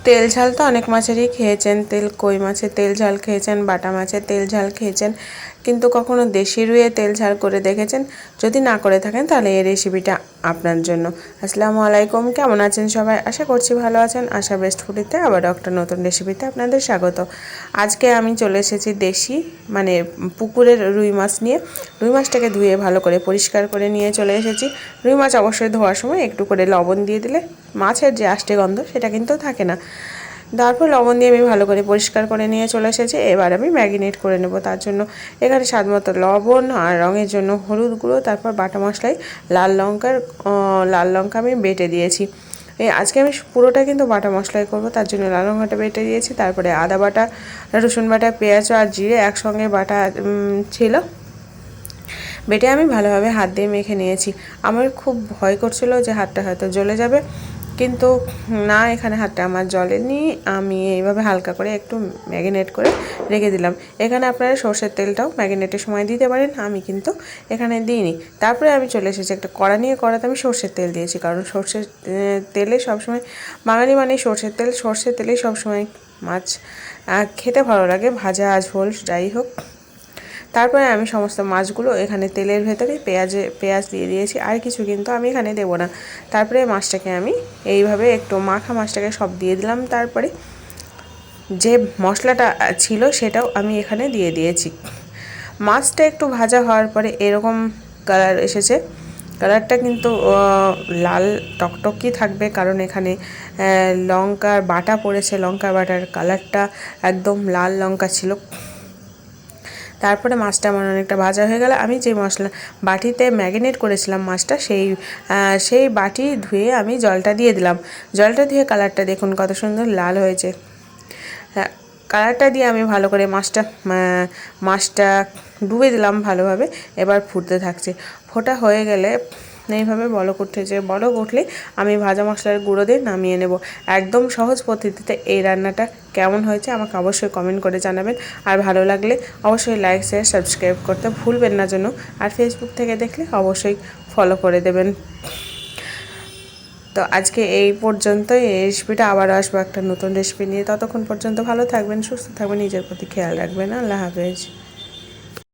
তেল ঝাল তো অনেক মাছেরই খেয়েছেন, কই মাছের তেল ঝাল খেয়েছেন, বাটা মাছের তেল ঝাল খেয়েছেন, কিন্তু কখনো দেশি রুইয়ে তেল ঝাল করে দেখেছেন? যদি না করে থাকেন তাহলে এই রেসিপিটা আপনার জন্য। আসসালামু আলাইকুম, কেমন আছেন সবাই? আশা করছি ভালো আছেন। আশা বেস্ট ফুডিতে আবার একটা নতুন রেসিপিতে আপনাদের স্বাগত। আজকে আমি চলে এসেছি দেশি মানে পুকুরের রুই মাছ নিয়ে। রুই মাছটাকে ধুয়ে ভালো করে পরিষ্কার করে নিয়ে চলে এসেছি। রুই মাছ অবশ্যই ধোয়ার সময় একটু করে লবণ দিয়ে দিলে মাছের যে আষ্টে গন্ধ সেটা কিন্তু থাকে না। তারপর লবণ দিয়ে আমি ভালো করে পরিষ্কার করে নিয়ে চলে এসেছি। এবার আমি ম্যারিনেট করে নেব। তার জন্য এখানে স্বাদ মতো লবণ আর রঙের জন্য হলুদ গুঁড়ো, তারপর বাটা মশলায় লাল লঙ্কা আমি বেটে দিয়েছি। আজকে আমি পুরোটা কিন্তু বাটা মশলাই করব, তার জন্য লাল লঙ্কাটা বেটে দিয়েছি। তারপরে আদা বাটা, রসুন বাটা, পেঁয়াজ আর জিরে একসঙ্গে বাটা ছিল, বেটে আমি ভালোভাবে হাত দিয়ে মেখে নিয়েছি। আমার খুব ভয় করছিল যে হাতটা হয়তো জ্বলে যাবে, কিন্তু না, এখানে হাতটা আমার জ্বলেনি। আমি এইভাবে হালকা করে একটু ম্যারিনেট করে রেখে দিলাম। এখানে আপনারা সর্ষের তেলটাও ম্যারিনেটের সময় দিতে পারেন, আমি কিন্তু এখানে দিইনি। তারপরে আমি চলে এসেছি একটা কড়া নিয়ে। কড়াতে আমি সর্ষের তেল দিয়েছি, কারণ সর্ষের তেলে সবসময় বাঙালি মানে সর্ষের তেলেই সবসময় মাছ খেতে ভালো লাগে, ভাজা ঝোল যাই হোক। তারপরে আমি সমস্ত মাছগুলো এখানে তেলের ভেতরে পেঁয়াজ দিয়ে দিয়েছি, আর কিছু কিন্তু আমি এখানে দেবো না। তারপরে মাছটাকে আমি এইভাবে একটু মাছটাকে সব দিয়ে দিলাম। তারপরে যে মশলাটা ছিল সেটাও আমি এখানে দিয়ে দিয়েছি। মাছটা একটু ভাজা হওয়ার পরে এরকম কালার এসেছে। কালারটা কিন্তু লাল টকটকি থাকবে, কারণ এখানে লঙ্কার বাটা পড়েছে। লঙ্কার বাটার কালারটা একদম লাল লঙ্কা ছিল। তারপরে মাছটা আমার অনেকটা ভাজা হয়ে গেল। আমি যে মশলা বাটিতে ম্যারিনেট করেছিলাম মাছটা, সেই বাটি ধুয়ে আমি জলটা দিয়ে দিলাম। জলটা দিয়ে কালারটা দেখুন কত সুন্দর লাল হয়েছে। হ্যাঁ, কালারটা দিয়ে আমি ভালো করে মাছটা ডুবে দিলাম ভালোভাবে। এবার ফুটতে থাকছে। ফোটা হয়ে গেলে এইভাবে বলক উঠেছে, বলক উঠলে আমি ভাজা মশলার গুঁড়ো দিয়ে নামিয়ে নেব। একদম সহজ পদ্ধতিতে এই রান্নাটা কেমন হয়েছে আমাকে অবশ্যই কমেন্ট করে জানাবেন। আর ভালো লাগলে অবশ্যই লাইক শেয়ার সাবস্ক্রাইব করতে ভুলবেন না যেন। আর ফেসবুক থেকে দেখলে অবশ্যই ফলো করে দেবেন। তো আজকে এই পর্যন্তই। এই রেসিপিটা আবার আসবো একটা নতুন রেসিপি নিয়ে। ততক্ষণ পর্যন্ত ভালো থাকবেন, সুস্থ থাকবেন, নিজের প্রতি খেয়াল রাখবেন। আল্লাহ হাফেজ।